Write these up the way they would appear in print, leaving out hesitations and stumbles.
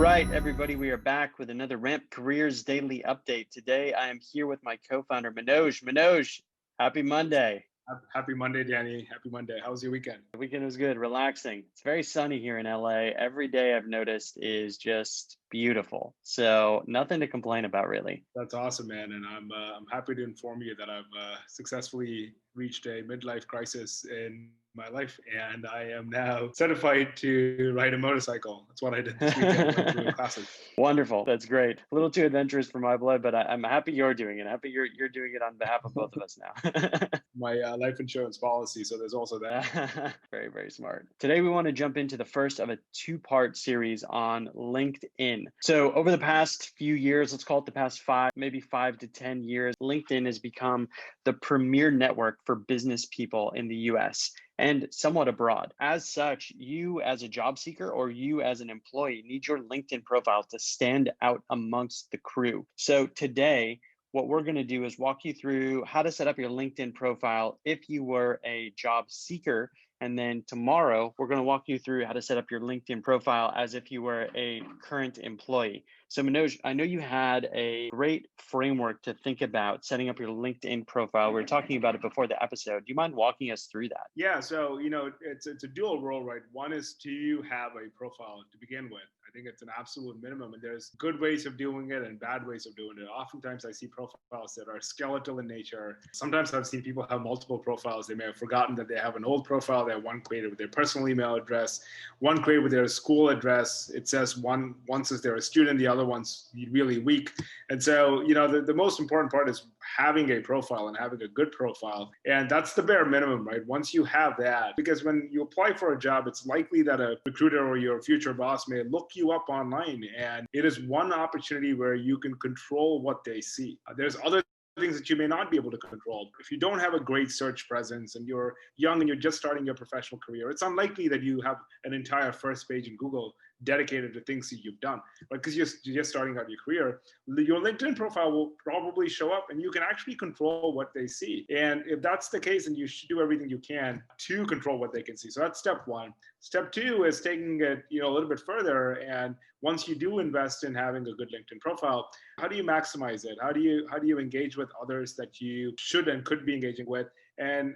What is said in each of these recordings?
right, everybody, we are back with another Ramp Careers Daily Update. Today, I am here with my co-founder, Manoj. Manoj, happy Monday. Happy Monday, Danny. Happy Monday. How was your weekend? The weekend was good, relaxing. It's very sunny here in LA. Every day I've noticed is just beautiful. So nothing to complain about, really. That's awesome, man. And I'm happy to inform you that I've successfully reached a midlife crisis in my life, and I am now certified to ride a motorcycle. That's what I did this weekend. I went through classes. Wonderful. That's great. A little too adventurous for my blood, but I'm happy you're doing it. Happy you're doing it on behalf of both of us now. My life insurance policy. So there's also that. Very, very smart. Today, we want to jump into the first of a two-part series on LinkedIn. So over the past few years, let's call it the past maybe 5 to 10 years, LinkedIn has become the premier network for business people in the US and somewhat abroad. As such, you as a job seeker or you as an employee need your LinkedIn profile to stand out amongst the crew. So today, what we're going to do is walk you through how to set up your LinkedIn profile if you were a job seeker. And then tomorrow, we're going to walk you through how to set up your LinkedIn profile as if you were a current employee. So Manoj, I know you had a great framework to think about setting up your LinkedIn profile. We were talking about it before the episode. Do you mind walking us through that? Yeah, so it's a dual role, right? One is to have a profile to begin with. I think it's an absolute minimum, and there's good ways of doing it and bad ways of doing it. Oftentimes, I see profiles that are skeletal in nature. Sometimes I've seen people have multiple profiles. They may have forgotten that they have an old profile. They have one created with their personal email address, one created with their school address. It says one says they're a student, the other one's really weak. And so, the most important part is having a profile and having a good profile. And that's the bare minimum, right? Once you have that, because when you apply for a job, it's likely that a recruiter or your future boss may look you up online. And it is one opportunity where you can control what they see. There's other things that you may not be able to control. If you don't have a great search presence and you're young and you're just starting your professional career, it's unlikely that you have an entire first page in Google dedicated to things that you've done. But because you're just starting out your career, your LinkedIn profile will probably show up and you can actually control what they see. And if that's the case, then you should do everything you can to control what they can see. So that's step one. Step two is taking it a little bit further. And once you do invest in having a good LinkedIn profile, how do you maximize it? How do you engage with others that you should and could be engaging with? And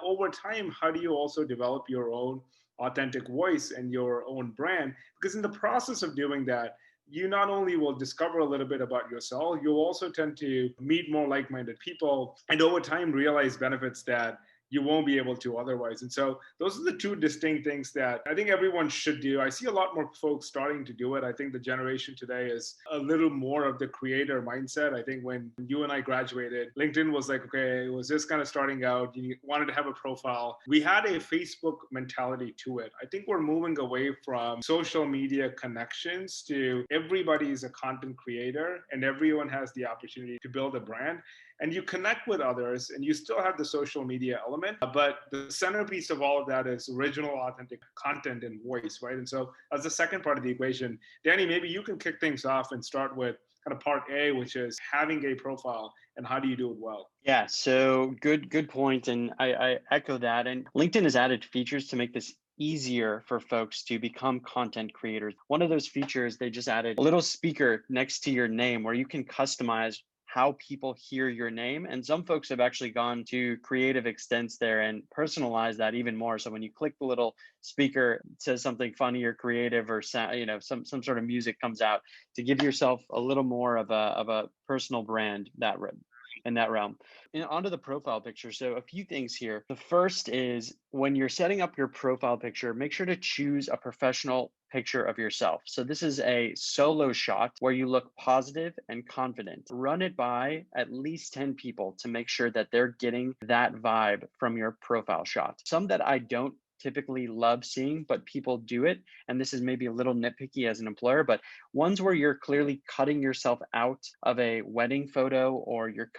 over time, how do you also develop your own authentic voice and your own brand? Because in the process of doing that, you not only will discover a little bit about yourself, you'll also tend to meet more like-minded people and over time realize benefits that you won't be able to otherwise. And so those are the two distinct things that I think everyone should do. I see a lot more folks starting to do it. I think the generation today is a little more of the creator mindset. I think when you and I graduated, LinkedIn was like, okay, it was just kind of starting out. You wanted to have a profile. We had a Facebook mentality to it. I think we're moving away from social media connections to everybody's a content creator and everyone has the opportunity to build a brand. And you connect with others and you still have the social media element, but the centerpiece of all of that is original authentic content and voice, right? And so as the second part of the equation, Danny, maybe you can kick things off and start with kind of part A, which is having a profile and how do you do it well? Yeah, so good point. And I echo that. And LinkedIn has added features to make this easier for folks to become content creators. One of those features, they just added a little speaker next to your name where you can customize how people hear your name. And some folks have actually gone to creative extents there and personalize that even more. So when you click the little speaker, it says something funny or creative or some sort of music comes out to give yourself a little more of a personal brand in that realm. And onto the profile picture. So a few things here. The first is when you're setting up your profile picture, make sure to choose a professional picture of yourself. So this is a solo shot where you look positive and confident. Run it by at least 10 people to make sure that they're getting that vibe from your profile shot. Some that I don't typically love seeing, but people do it. And this is maybe a little nitpicky as an employer, but ones where you're clearly cutting yourself out of a wedding photo or you're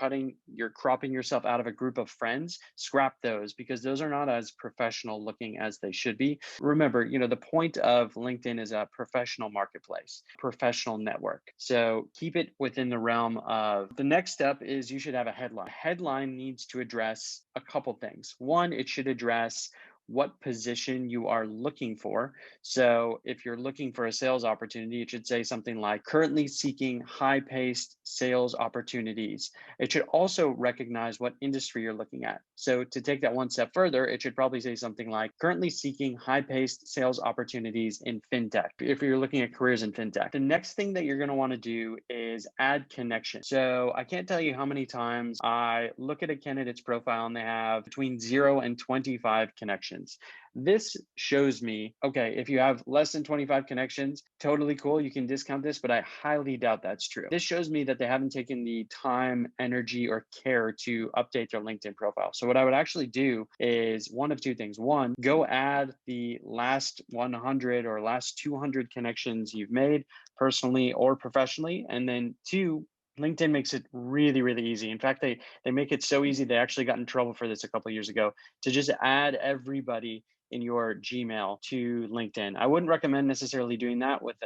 cropping yourself out of a group of friends, scrap those because those are not as professional looking as they should be. Remember, the point of LinkedIn is a professional marketplace, professional network. So keep it within the realm of the next step is you should have a headline. A headline needs to address a couple things. One, it should address what position you are looking for. So if you're looking for a sales opportunity, it should say something like currently seeking high-paced sales opportunities. It should also recognize what industry you're looking at. So to take that one step further, it should probably say something like currently seeking high-paced sales opportunities in fintech, if you're looking at careers in fintech. The next thing that you're going to want to do is add connections. So I can't tell you how many times I look at a candidate's profile and they have between 0 and 25 connections. This shows me, okay, if you have less than 25 connections, totally cool. You can discount this, but I highly doubt that's true. This shows me that they haven't taken the time, energy, or care to update their LinkedIn profile. So what I would actually do is one of two things. One, go add the last 100 or last 200 connections you've made personally or professionally. And then two, LinkedIn makes it really, really easy. In fact, they make it so easy, they actually got in trouble for this a couple of years ago, to just add everybody in your Gmail to LinkedIn. I wouldn't recommend necessarily doing that with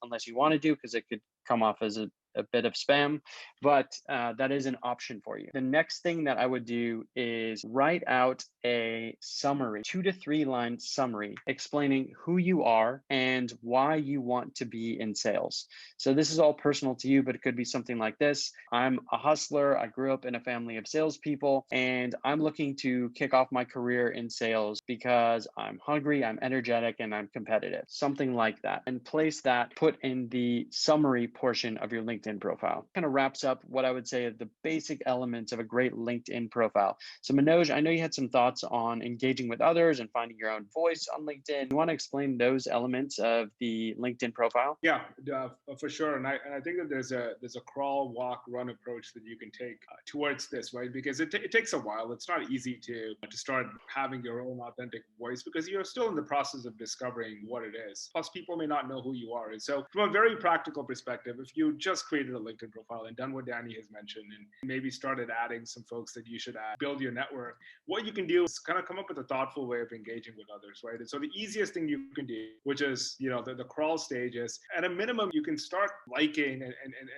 unless you want to do, because it could come off as a bit of spam, but that is an option for you. The next thing that I would do is write out a summary, 2 to 3 line summary explaining who you are and why you want to be in sales. So this is all personal to you, but it could be something like this. I'm a hustler. I grew up in a family of salespeople, and I'm looking to kick off my career in sales because I'm hungry, I'm energetic, and I'm competitive. Something like that. And place that, put in the summary portion of your LinkedIn profile. Kind of wraps up what I would say are the basic elements of a great LinkedIn profile. So Manoj, I know you had some thoughts on engaging with others and finding your own voice on LinkedIn. You want to explain those elements of the LinkedIn profile? Yeah, for sure. And I think that there's a crawl, walk, run approach that you can take towards this, right? Because it takes a while. It's not easy to start having your own authentic voice, because you're still in the process of discovering what it is. Plus, people may not know who you are. And so, from a very practical perspective, if you just created a LinkedIn profile and done what Danny has mentioned, and maybe started adding some folks that you should add, build your network, what you can do is kind of come up with a thoughtful way of engaging with others, right? And so the easiest thing you can do, which is, the crawl stage, is at a minimum, you can start liking and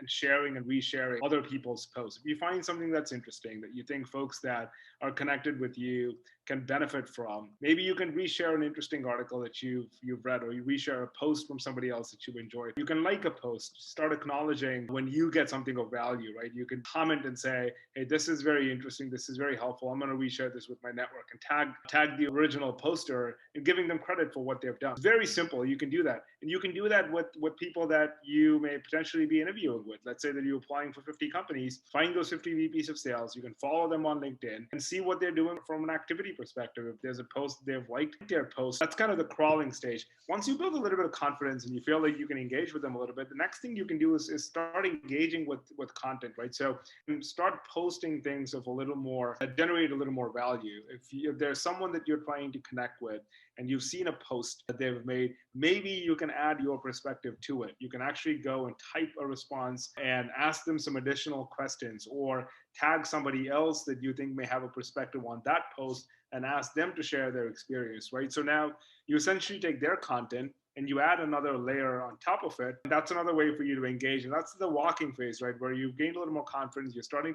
sharing and resharing other people's posts. If you find something that's interesting, that you think folks that are connected with you can benefit from, maybe you can reshare an interesting article that you've read, or you reshare a post from somebody else that you enjoyed. You can like a post, start acknowledging when you get something of value, right? You can comment and say, hey, this is very interesting, this is very helpful, I'm going to reshare this with my network, and tag the original poster and giving them credit for what they've done. It's very simple. You can do that. And you can do that with people that you may potentially be interviewing with. Let's say that you're applying for 50 companies, find those 50 VPs of sales. You can follow them on LinkedIn and see what they're doing from an activity perspective. If there's a post they've liked their post, that's kind of the crawling stage. Once you build a little bit of confidence and you feel like you can engage with them a little bit, the next thing you can do is start engaging with content, right? So start posting things of a little more, that generate a little more value. If there's someone that you're trying to connect with and you've seen a post that they've made, maybe you can add your perspective to it. You can actually go and type a response and ask them some additional questions, or tag somebody else that you think may have a perspective on that post and ask them to share their experience, right? So now you essentially take their content and you add another layer on top of it. That's another way for you to engage. And that's the walking phase, right? Where you've gained a little more confidence. You're starting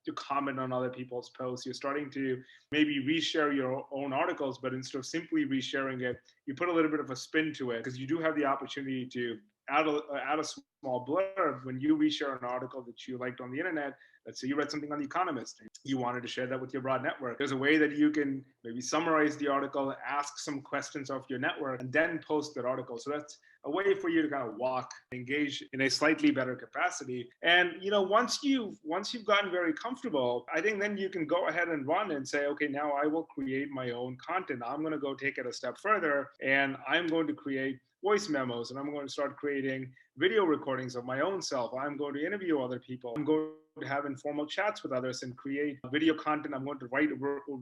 to comment on other people's posts. You're starting to maybe reshare your own articles, but instead of simply resharing it, you put a little bit of a spin to it, because you do have the opportunity to add a small blurb when you reshare an article that you liked on the internet. Let's say you read something on The Economist and you wanted to share that with your broad network. There's a way that you can maybe summarize the article, ask some questions of your network, and then post that article. So that's a way for you to kind of walk, engage in a slightly better capacity. And once you've gotten very comfortable, I think then you can go ahead and run and say, okay, now I will create my own content. I'm going to go take it a step further, and I'm going to create voice memos, and I'm going to start creating video recordings of my own self. I'm going to interview other people. I'm going to have informal chats with others and create video content. I'm going to write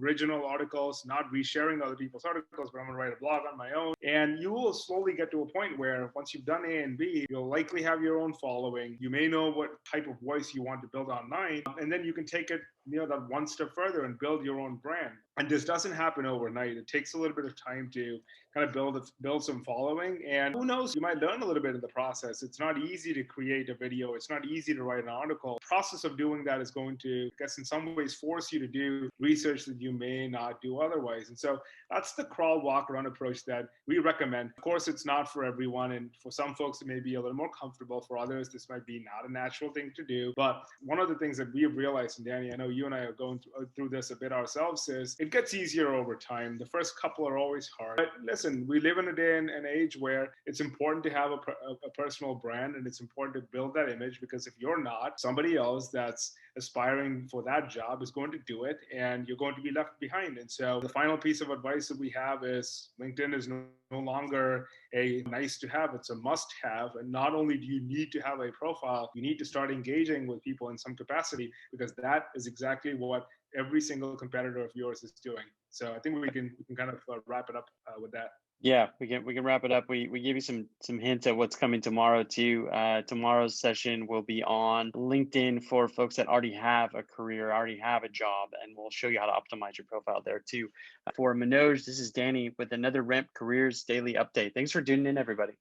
original articles, not resharing other people's articles, but I'm going to write a blog on my own. And you will slowly get to a point where once you've done A and B, you'll likely have your own following. You may know what type of voice you want to build online, and then you can take it that one step further and build your own brand. And this doesn't happen overnight. It takes a little bit of time to kind of build some following. And who knows, you might learn a little bit in the process. It's not easy to create a video. It's not easy to write an article. The process of doing that is going to, I guess, in some ways force you to do research that you may not do otherwise. And so that's the crawl, walk, run approach that we recommend. Of course, it's not for everyone. And for some folks, it may be a little more comfortable. For others, this might be not a natural thing to do. But one of the things that we have realized, and Danny, I know you and I are going through this a bit ourselves, is it gets easier over time. The first couple are always hard. But listen, we live in a day and an age where it's important to have a personal brand, and it's important to build that image, because if you're not, somebody else that's aspiring for that job is going to do it, and you're going to be left behind. And so the final piece of advice that we have is LinkedIn is no longer a nice to have, it's a must have. And not only do you need to have a profile, you need to start engaging with people in some capacity, because that is exactly what every single competitor of yours is doing. So I think we can kind of wrap it up with that. Yeah, we can wrap it up. We gave you some hints at what's coming tomorrow too. Tomorrow's session will be on LinkedIn for folks that already have a career, already have a job, and we'll show you how to optimize your profile there too. For Manoj, this is Danny with another Ramp Careers Daily Update. Thanks for tuning in, everybody.